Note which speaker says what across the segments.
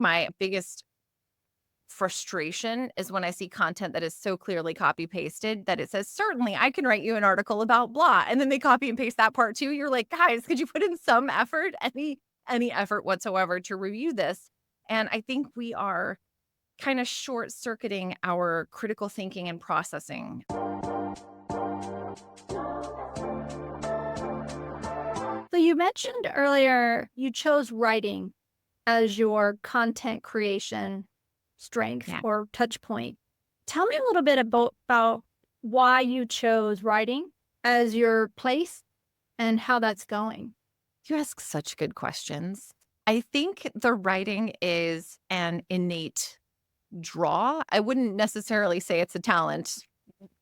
Speaker 1: My biggest frustration is when I see content that is so clearly copy pasted that it says, certainly I can write you an article about blah. And then they copy and paste that part too. You're like, guys, could you put in some effort, any effort whatsoever to review this? And I think we are kind of short circuiting our critical thinking and processing.
Speaker 2: So you mentioned earlier you chose writing as your content creation strength
Speaker 1: Yeah.
Speaker 2: or touch point. Tell me a little bit about why you chose writing as your place and how that's going.
Speaker 1: You ask such good questions. I think the writing is an innate draw. I wouldn't necessarily say it's a talent.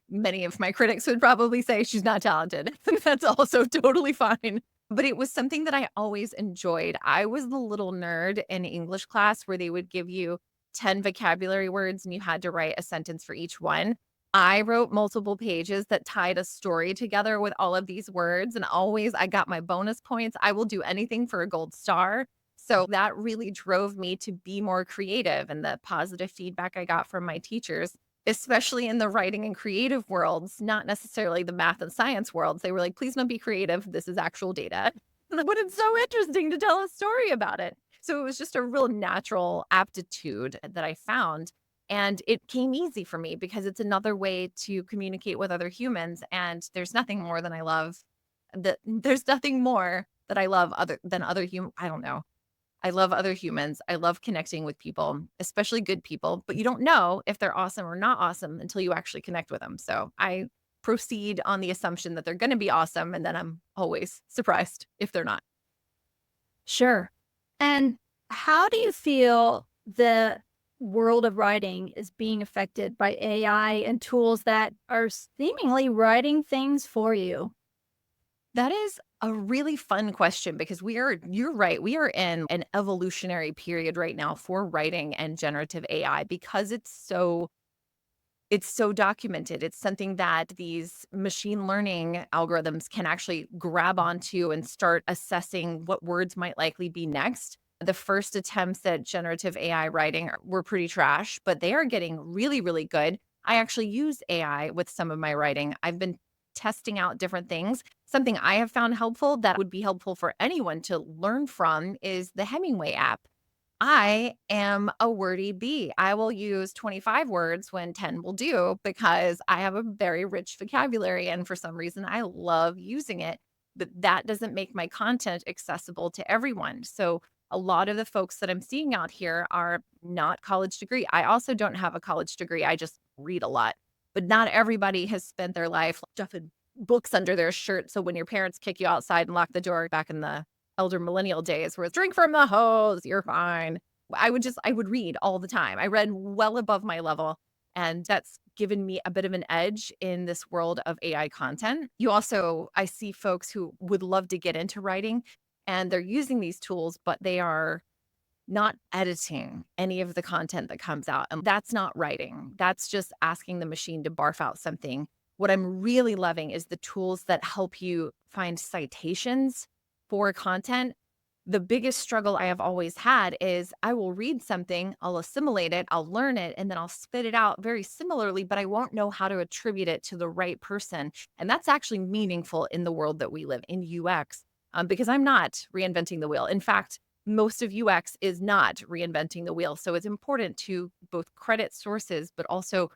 Speaker 1: Many of my critics would probably say she's not talented. That's also totally fine. But it was something that I always enjoyed. I was the little nerd in English class where they would give you 10 vocabulary words and you had to write a sentence for each one. I wrote multiple pages that tied a story together with all of these words, and always I got my bonus points. I will do anything for a gold star. So that really drove me to be more creative, and the positive feedback I got from my teachers, especially in the writing and creative worlds, not necessarily the math and science worlds. They were like, please don't be creative. This is actual data. But it's so interesting to tell a story about it. So it was just a real natural aptitude that I found. And it came easy for me because it's another way to communicate with other humans. And there's nothing more than I love there's nothing more that I love other than other human. I don't know. I love other humans. I love connecting with people, especially good people, but you don't know if they're awesome or not awesome until you actually connect with them. So I proceed on the assumption that they're going to be awesome. And then I'm always surprised if they're not.
Speaker 2: Sure. And how do you feel the world of writing is being affected by AI and tools that are seemingly writing things for you?
Speaker 1: That is a really fun question because you're right. We are in an evolutionary period right now for writing and generative AI because it's so documented. It's something that these machine learning algorithms can actually grab onto and start assessing what words might likely be next. The first attempts at generative AI writing were pretty trash, but they are getting really, really good. I actually use AI with some of my writing. I've been testing out different things. Something I have found helpful that would be helpful for anyone to learn from is the Hemingway app. I am a wordy bee. I will use 25 words when 10 will do because I have a very rich vocabulary. And for some reason, I love using it. But that doesn't make my content accessible to everyone. So a lot of the folks that I'm seeing out here are not college degree. I also don't have a college degree. I just read a lot. But not everybody has spent their life stuffing books under their shirt. So when your parents kick you outside and lock the door back in the elder millennial days where it's drink from the hose, you're fine. I would read all the time. I read well above my level. And that's given me a bit of an edge in this world of AI content. I see folks who would love to get into writing and they're using these tools, but they are not editing any of the content that comes out. And that's not writing. That's just asking the machine to barf out something. What I'm really loving is the tools that help you find citations for content. The biggest struggle I have always had is I will read something, I'll assimilate it, I'll learn it, and then I'll spit it out very similarly, but I won't know how to attribute it to the right person. And that's actually meaningful in the world that we live in UX, because I'm not reinventing the wheel. In fact, most of UX is not reinventing the wheel. So it's important to both credit sources, but also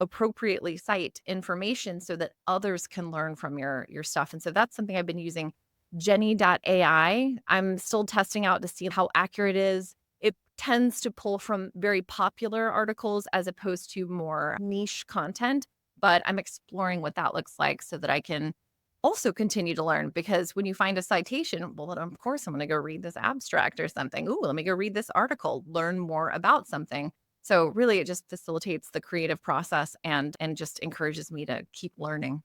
Speaker 1: appropriately cite information so that others can learn from your stuff. And so that's something I've been using. Jenny.ai. I'm still testing out to see how accurate it is. It tends to pull from very popular articles as opposed to more niche content, but I'm exploring what that looks like so that I can also continue to learn, because when you find a citation, well, then of course I'm going to go read this abstract or something. Ooh, let me go read this article, learn more about something. So really it just facilitates the creative process and just encourages me to keep learning.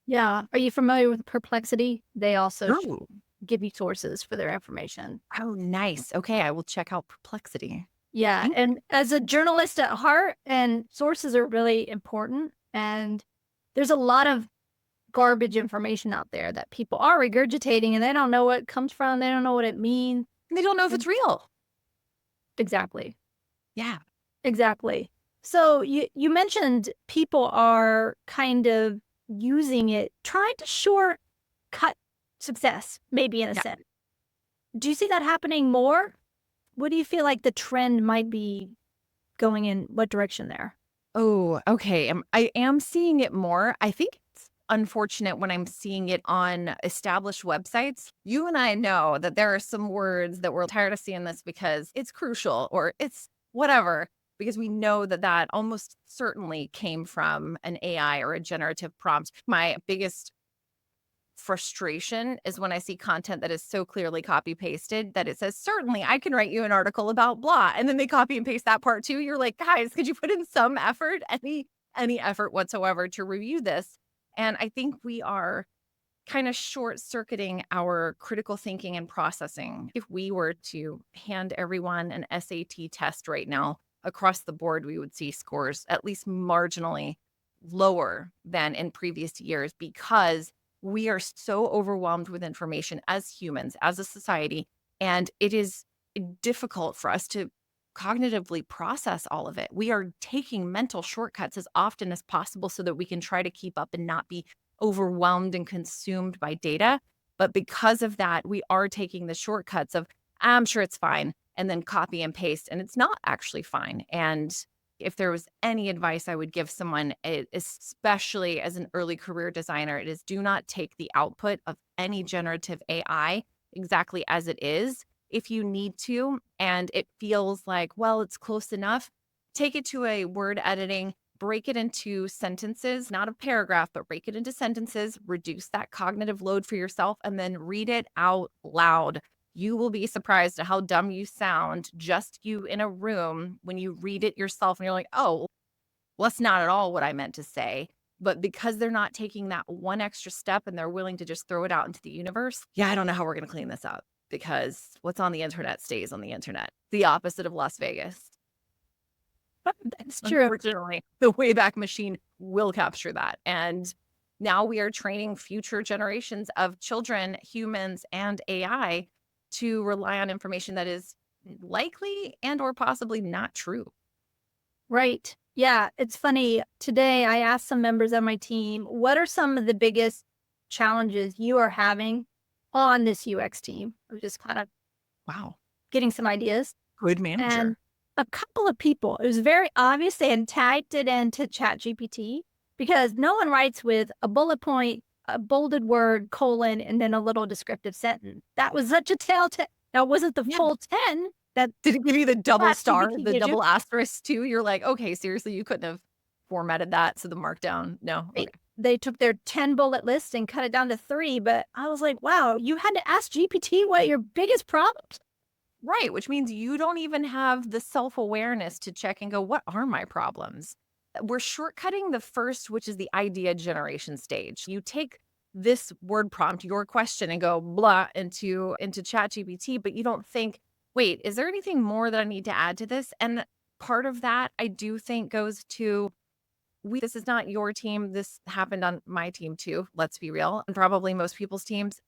Speaker 2: Yeah. Are you familiar with Perplexity? They also
Speaker 1: Oh,
Speaker 2: give you sources for their information.
Speaker 1: oh, nice. Okay, I will check out Perplexity.
Speaker 2: Yeah.
Speaker 1: Thank
Speaker 2: And as a journalist at heart, and sources are really important. And there's a lot of garbage information out there that people are regurgitating and they don't know what it comes from. They don't know what it means.
Speaker 1: They don't know if
Speaker 2: And
Speaker 1: it's real.
Speaker 2: Exactly.
Speaker 1: Yeah.
Speaker 2: Exactly. So you mentioned people are kind of using it, trying to shortcut success, maybe in a
Speaker 1: Yeah.
Speaker 2: sense. Do you see that happening more? What do you feel like the trend might be going in what direction there?
Speaker 1: Oh, okay. I am seeing it more. I think it's unfortunate when I'm seeing it on established websites. You and I know that there are some words that we're tired of seeing this because it's crucial or it's whatever, because we know that that almost certainly came from an AI or a generative prompt. My biggest frustration is when I see content that is so clearly copy pasted that it says, certainly I can write you an article about blah. And then they copy and paste that part too. You're like, guys, could you put in some effort, any effort whatsoever to review this? And I think we are kind of short circuiting our critical thinking and processing. If we were to hand everyone an SAT test right now across the board, we would see scores at least marginally lower than in previous years because we are so overwhelmed with information as humans, as a society, and it is difficult for us to cognitively process all of it. We are taking mental shortcuts as often as possible so that we can try to keep up and not be overwhelmed and consumed by data. But because of that, we are taking the shortcuts of, I'm sure it's fine, and then copy and paste, and it's not actually fine. And if there was any advice I would give someone, especially as an early career designer, it is do not take the output of any generative AI exactly as it is. If you need to, and it feels like, well, it's close enough, take it to a word editing, break it into sentences, not a paragraph, but break it into sentences, reduce that cognitive load for yourself, and then read it out loud. You will be surprised at how dumb you sound, just you in a room, when you read it yourself and you're like, oh, well, that's not at all what I meant to say. But because they're not taking that one extra step and they're willing to just throw it out into the universe, yeah, I don't know how we're going to clean this up because what's on the internet stays on the internet. The opposite of Las Vegas.
Speaker 2: That's true.
Speaker 1: Unfortunately, the Wayback Machine will capture that. And now we are training future generations of children, humans, and AI to rely on information that is likely and or possibly not true.
Speaker 2: Right. Yeah, it's funny. Today, I asked some members of my team, what are some of the biggest challenges you are having on this UX team? I was just kind of
Speaker 1: Wow.
Speaker 2: getting some ideas.
Speaker 1: Good
Speaker 2: And
Speaker 1: manager.
Speaker 2: a couple of people, it was very obvious they had typed it into ChatGPT because no one writes with a bullet point, a bolded word, colon, and then a little descriptive sentence. That was such a telltale. Now, it wasn't the
Speaker 1: Yeah.
Speaker 2: full 10 that
Speaker 1: Did it give you the double star,
Speaker 2: ChatGPT
Speaker 1: the
Speaker 2: gives you.
Speaker 1: double asterisk too? You're like, okay, seriously, you couldn't have formatted that so the markdown. No.
Speaker 2: They
Speaker 1: Okay.
Speaker 2: they took their 10 bullet list and cut it down to 3, but I was like, "Wow, you had to ask GPT what your biggest problems."
Speaker 1: Right, which means you don't even have the self-awareness to check and go, what are my problems? We're shortcutting the first, which is the idea generation stage. You take this word prompt, your question, and go blah into ChatGPT, but you don't think, wait, is there anything more that I need to add to this? And part of that I do think goes to this is not your team. This happened on my team too. Let's be real. And probably most people's teams.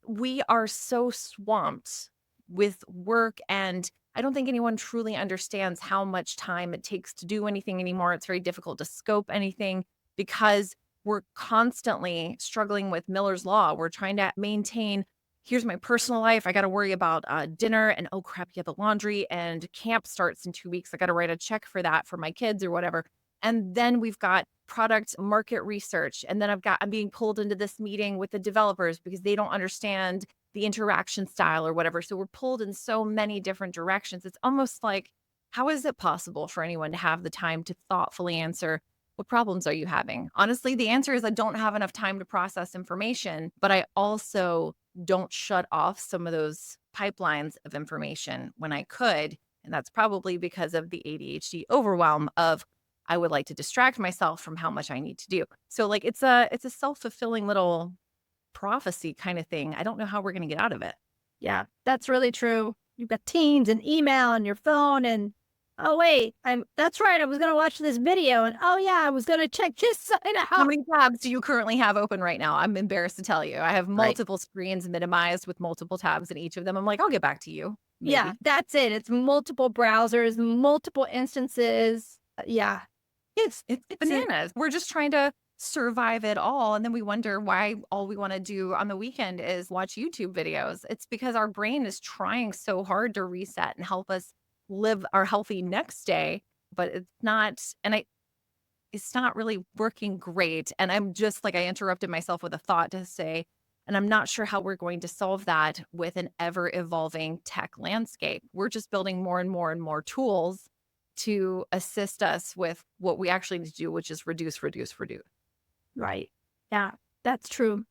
Speaker 1: We are so swamped with work. And I don't think anyone truly understands how much time it takes to do anything anymore. It's very difficult to scope anything because we're constantly struggling with Miller's Law. We're trying to maintain. Here's my personal life. I got to worry about dinner and oh crap, you have the laundry and camp starts in 2 weeks. I got to write a check for that for my kids or whatever. And then we've got product market research. And then I'm being pulled into this meeting with the developers because they don't understand the interaction style or whatever. So we're pulled in so many different directions. It's almost like, how is it possible for anyone to have the time to thoughtfully answer, what problems are you having? Honestly, the answer is I don't have enough time to process information, but I also don't shut off some of those pipelines of information when I could. And that's probably because of the ADHD overwhelm of I would like to distract myself from how much I need to do. So like it's a self-fulfilling little prophecy kind of thing. I don't know how we're going to get out of it.
Speaker 2: Yeah, that's really true. You've got Teams and email on your phone and, "Oh, wait, that's right, I was gonna watch this video, and, oh, yeah, I was gonna check this side
Speaker 1: How
Speaker 2: out."
Speaker 1: many tabs do you currently have open right now? I'm embarrassed to tell you. I have
Speaker 2: Right.
Speaker 1: multiple screens minimized with multiple tabs in each of them. I'm like, I'll get back to you.
Speaker 2: Yeah,
Speaker 1: maybe.
Speaker 2: that's it. It's multiple browsers, multiple instances. Yeah,
Speaker 1: It's
Speaker 2: it's a
Speaker 1: bananas. We're just trying to survive it all, and then we wonder why all we wanna do on the weekend is watch YouTube videos. It's because our brain is trying so hard to reset and help us live our healthy next day, but it's not really working great, and I'm just like, I interrupted myself with a thought to say, and I'm not sure how we're going to solve that with an ever evolving tech landscape. We're just building more and more and more tools to assist us with what we actually need to do, which is reduce, reduce, reduce.
Speaker 2: right. Yeah, that's true.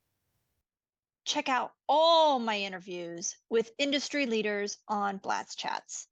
Speaker 3: Check out all my interviews with industry leaders on BlatzChatz.